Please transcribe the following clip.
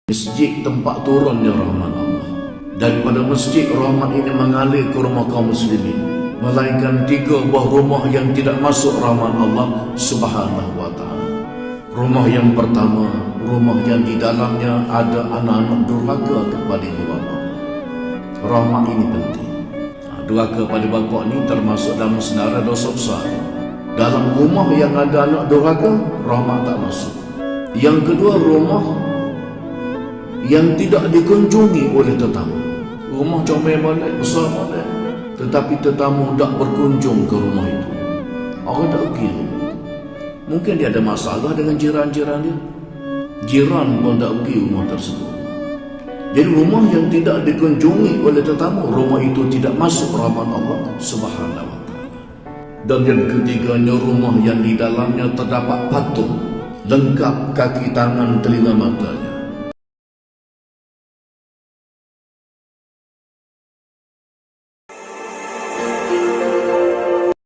Masjid tempat turunnya rahmat Allah. Daripada masjid, rahmat ini mengalir ke rumah kaum muslimin, melainkan 3 buah rumah yang tidak masuk rahmat Allah Subhanahu wa ta'ala. Rumah yang pertama, rumah yang di dalamnya ada anak-anak durhaka kepada ibu bapa. Rahmat ini penting. Durhaka pada bapa ni termasuk dalam senarai dosa besar. Dalam rumah yang ada anak durhaka, rahmat tak masuk. Yang kedua, rumah yang tidak dikunjungi oleh tetamu. Rumah comel balik, besar balik, tetapi tetamu tak berkunjung ke rumah itu. Orang tak pergi rumah itu. Mungkin dia ada masalah dengan jiran-jiran dia. Jiran pun tak pergi rumah tersebut. Jadi rumah yang tidak dikunjungi oleh tetamu, rumah itu tidak masuk rahmat Allah Subhanahu wa ta'ala. Dan yang ketiganya, rumah yang di dalamnya terdapat patung lengkap kaki tangan telinga matanya.